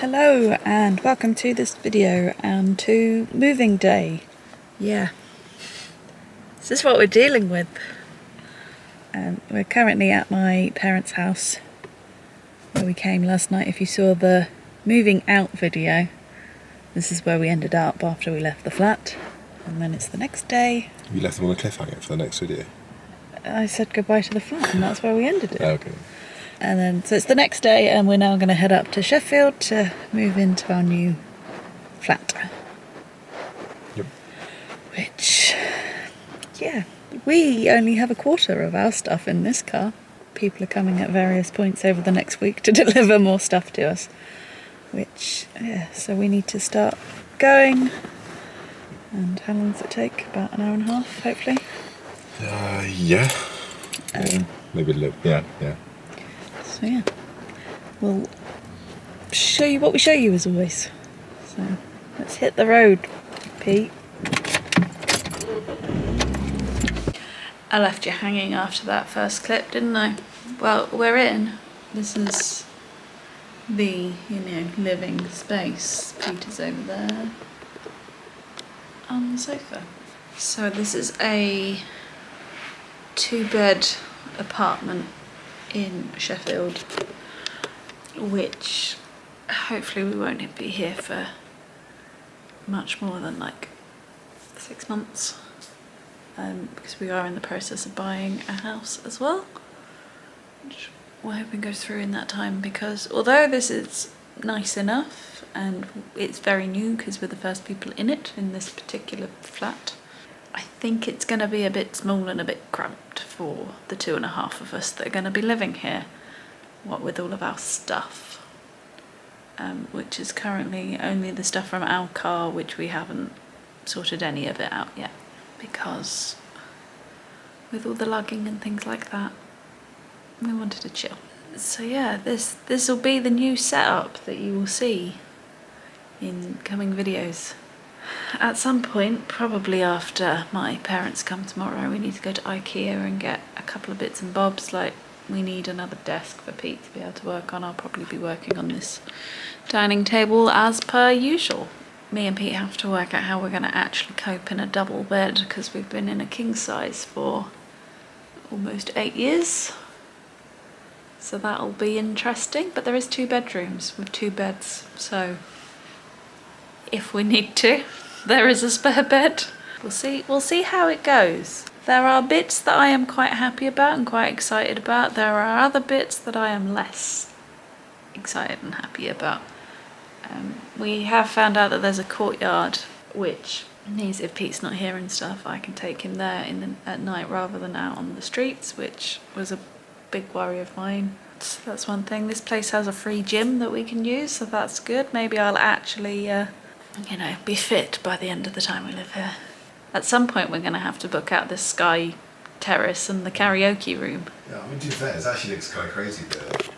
Hello and welcome to this video and to moving day. Yeah, this is what we're dealing with. We're currently at my parents' house where we came last night. If you saw the moving out video, this is where we ended up after we left the flat. And then it's the next day. You left them on a cliffhanger for the next video? I said goodbye to the flat and that's where we ended it. Okay. And then, so it's the next day and we're now going to head up to Sheffield to move into our new flat. Yep. Which, yeah, we only have a quarter of our stuff in this car. People are coming at various points over the next week to deliver more stuff to us. Which, yeah, so we need to start going. And how long does it take? About an hour and a half, hopefully? Yeah. Maybe a little, yeah. So yeah, we'll show you what we show you as always. So let's hit the road, Pete. I left you hanging after that first clip, didn't I? Well, we're in. This is the, living space. Peter's over there on the sofa. So this is a 2-bed apartment in Sheffield, which hopefully we won't be here for much more than like 6 months, because we are in the process of buying a house as well, which we're hoping goes through in that time, because although this is nice enough and it's very new because we're the first people in it in this particular flat, I think it's going to be a bit small and a bit cramped for the 2.5 of us that are going to be living here, what with all of our stuff, which is currently only the stuff from our car, which we haven't sorted any of it out yet, because with all the lugging and things like that, we wanted to chill. So yeah, this will be the new setup that you will see in coming videos. At some point, probably after my parents come tomorrow, we need to go to IKEA and get a couple of bits and bobs. Like, we need another desk for Pete to be able to work on. I'll probably be working on this dining table as per usual. Me and Pete have to work out how we're going to actually cope in a double bed, because we've been in a king size for almost 8 years. So that'll be interesting. But there is 2 bedrooms with 2 beds, so if we need to, there is a spare bed. We'll see how it goes. There are bits that I am quite happy about and quite excited about. There are other bits that I am less excited and happy about. We have found out that there's a courtyard, which means if Pete's not here and stuff, I can take him there at night rather than out on the streets, which was a big worry of mine. So that's one thing. This place has a free gym that we can use, so that's good. Maybe I'll actually be fit by the end of the time we live here. At some point we're going to have to book out this sky terrace and the karaoke room. Yeah, I mean, to be fair, it actually looks kind of crazy, but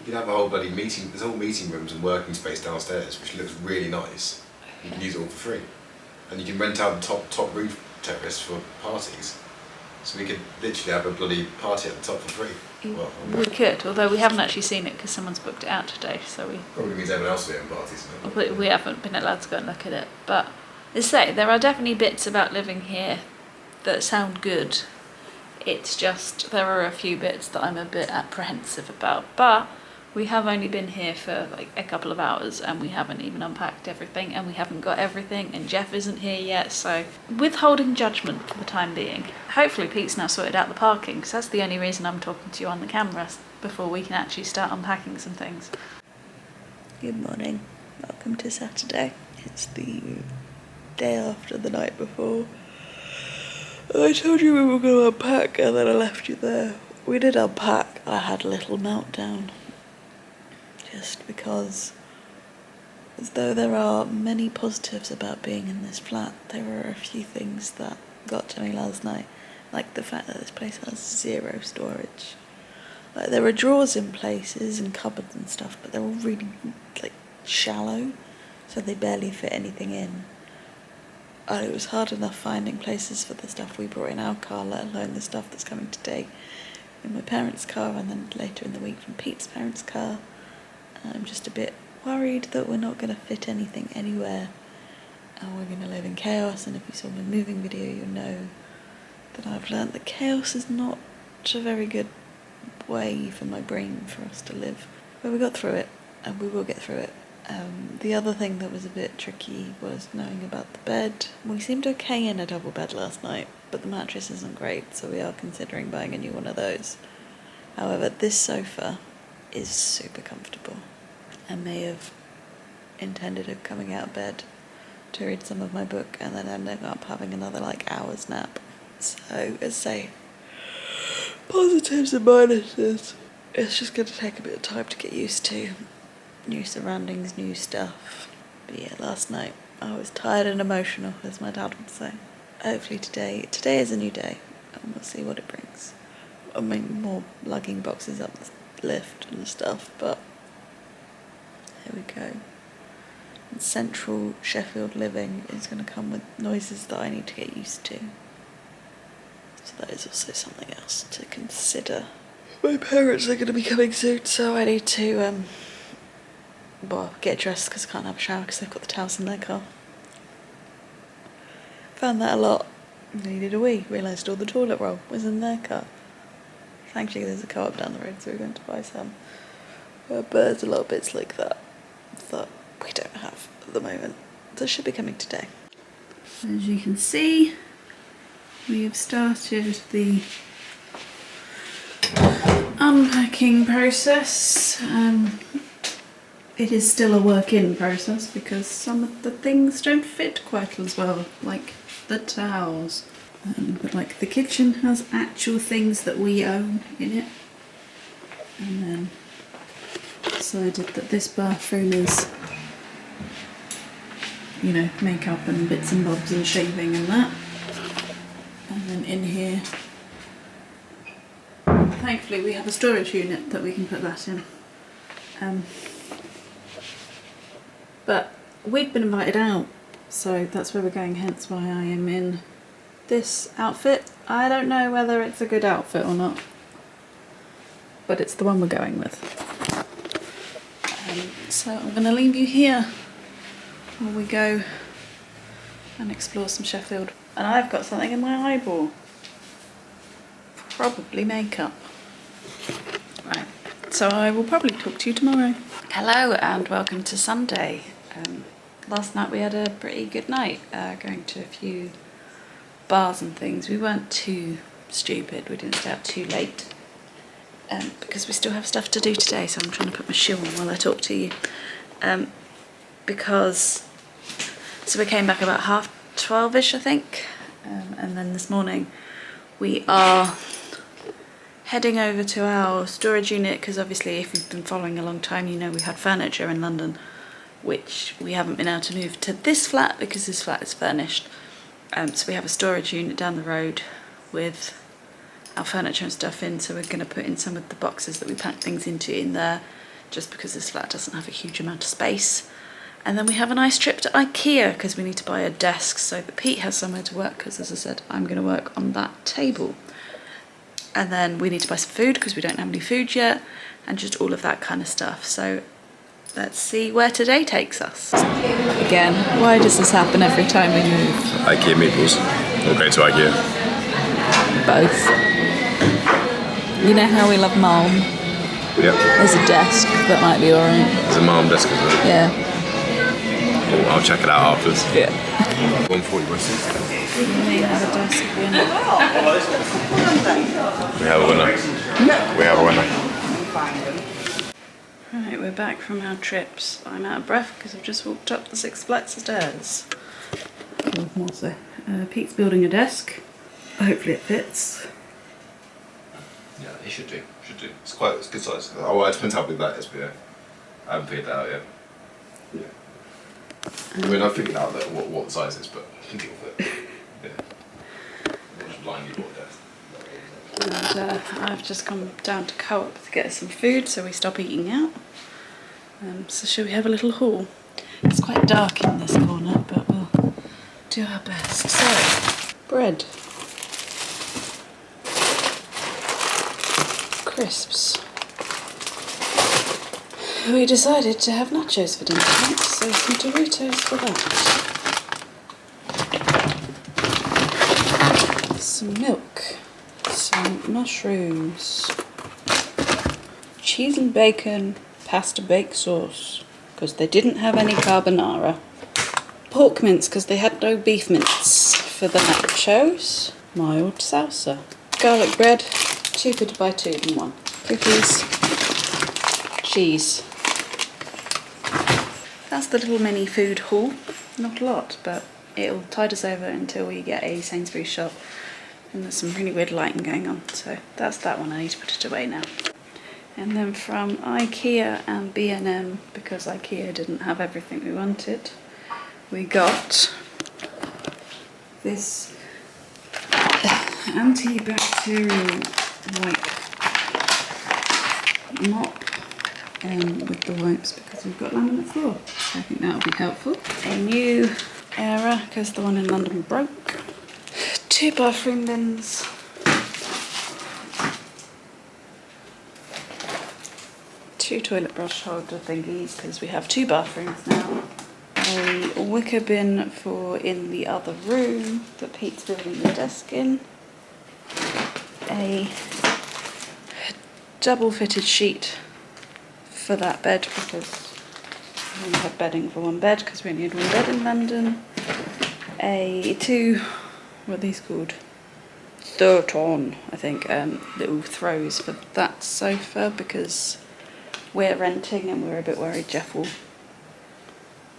you can have a whole bloody meeting, there's all meeting rooms and working space downstairs, which looks really nice. You can use it all for free. And you can rent out the top roof terrace for parties. So we could literally have a bloody party at the top for free. Well, we could, although we haven't actually seen it because someone's booked it out today, so we... Probably means everyone else will be having parties. We haven't been allowed to go and look at it. But, as I say, there are definitely bits about living here that sound good. It's just, there are a few bits that I'm a bit apprehensive about. But we have only been here for like a couple of hours and we haven't even unpacked everything and we haven't got everything and Jeff isn't here yet, so withholding judgment for the time being. Hopefully Pete's now sorted out the parking, because that's the only reason I'm talking to you on the camera, before we can actually start unpacking some things. Good morning. Welcome to Saturday. It's the day after the night before. I told you we were going to unpack and then I left you there. We did unpack. I had a little meltdown. Just because, as though there are many positives about being in this flat, there were a few things that got to me last night. Like the fact that this place has 0 storage. Like, there are drawers in places and cupboards and stuff, but they're all really shallow, so they barely fit anything in. And it was hard enough finding places for the stuff we brought in our car, let alone the stuff that's coming today in my parents' car, and then later in the week from Pete's parents' car. I'm just a bit worried that we're not going to fit anything anywhere and we're going to live in chaos. And if you saw my moving video, you'll know that I've learnt that chaos is not a very good way for my brain for us to live. But we got through it, and we will get through it. The other thing that was a bit tricky was knowing about the bed. We seemed okay in a double bed last night, but the mattress isn't great, so we are considering buying a new one of those. However, this sofa is super comfortable. I may have intended of coming out of bed to read some of my book and then ending up having another hour's nap. So, as I say, positives and minuses. It's just going to take a bit of time to get used to. New surroundings, new stuff. But yeah, last night I was tired and emotional, as my dad would say. Hopefully today is a new day, and we'll see what it brings. I mean, more lugging boxes up the lift and stuff, but here we go. And central Sheffield living is going to come with noises that I need to get used to. So that is also something else to consider. My parents are going to be coming soon, so I need to get dressed because I can't have a shower because they've got the towels in their car. Found that a lot. Needed a wee. Realised all the toilet roll was in their car. Thankfully there's a co-op down the road, so we're going to buy some. But there's a lot of bits like that we don't have at the moment. That should be coming today. As you can see, we have started the unpacking process. It is still a work in process because some of the things don't fit quite as well, like the towels. But the kitchen has actual things that we own in it. And then decided that this bathroom is, makeup and bits and bobs and shaving and that. And then in here, thankfully we have a storage unit that we can put that in. But we've been invited out, so that's where we're going, hence why I am in this outfit. I don't know whether it's a good outfit or not, but it's the one we're going with. So I'm going to leave you here while we go and explore some Sheffield. And I've got something in my eyeball. Probably makeup. Right, so I will probably talk to you tomorrow. Hello and welcome to Sunday. Last night we had a pretty good night, going to a few bars and things. We weren't too stupid, we didn't stay up too late, because we still have stuff to do today, so I'm trying to put my shoe on while I talk to you. So we came back about 12:30ish, I think, and then this morning we are heading over to our storage unit, because obviously if you've been following a long time, you know we had furniture in London, which we haven't been able to move to this flat because this flat is furnished. So we have a storage unit down the road with our furniture and stuff in, so we're going to put in some of the boxes that we pack things into in there, just because this flat doesn't have a huge amount of space. And then we have a nice trip to IKEA because we need to buy a desk so that Pete has somewhere to work, because as I said, I'm going to work on that table. And then we need to buy some food because we don't have any food yet, and just all of that kind of stuff. So let's see where today takes us. Again, why does this happen every time we move? IKEA meatballs. We'll go to IKEA. Both. You know how we love Malm? Yep. There's a desk that might be alright. There's a Malm desk, isn't it? Yeah. Oh, I'll check it out afterwards. Yeah. 140 by 60. We may have a desk winner. We have a winner. We have a winner. Right, we're back from our trips. I'm out of breath because I've just walked up the 6 flights of stairs. Oh, more so. Pete's building a desk. Hopefully it fits. Yeah, it should do. It's good size. Oh, well, it depends how big that is, but yeah. I haven't figured that out yet. Yeah. I mean, I've figured out what the size is, but I think it'll fit. Yeah. I'll just blindly bought a desk. And I've just come down to Co-op to get us some food, so we stop eating out. So shall we have a little haul? It's quite dark in this corner, but we'll do our best. So, bread. Crisps. we decided to have nachos for dinner tonight, so some Doritos for that. Some milk, some mushrooms, cheese and bacon, pasta bake sauce, because they didn't have any carbonara. Pork mince, because they had no beef mince for the nachos. Mild salsa. Garlic bread, 2 bit by 2 in 1. Cookies, cheese. That's the little mini food haul. Not a lot, but it'll tide us over until we get a Sainsbury's shop. And there's some really weird lighting going on, so that's that one. I need to put it away now. And then from IKEA and B&M, because IKEA didn't have everything we wanted, we got this antibacterial wipe mop with the wipes, because we've got laminate floor. So I think that'll be helpful. A new era, because the one in London broke. 2 bathroom bins. 2 toilet brush holder thingies, because we have 2 bathrooms now. A wicker bin for in the other room that Pete's building the desk in. A double fitted sheet for that bed, because we only had bedding for 1 bed, because we only had 1 bed in London. A 2, what are these called? Thirton, I think, little throws for that sofa, because we're renting and we're a bit worried Jeff will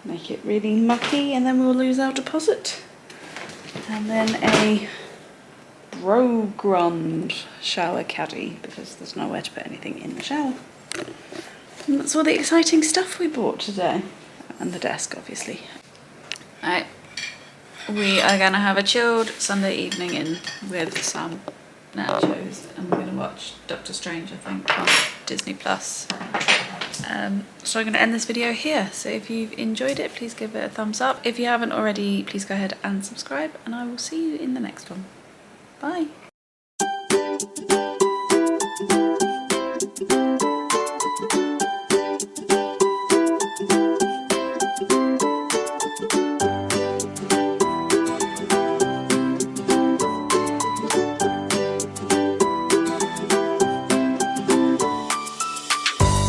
make it really mucky and then we'll lose our deposit. And then a programmed shower caddy, because there's nowhere to put anything in the shower. And that's all the exciting stuff we bought today. And the desk, obviously. Alright, we are going to have a chilled Sunday evening in with some nachos, and we're going to watch Doctor Strange, I think, on Disney Plus. So I'm going to end this video here. So if you've enjoyed it, please give it a thumbs up. If you haven't already, please go ahead and subscribe, and I will see you in the next one. Bye.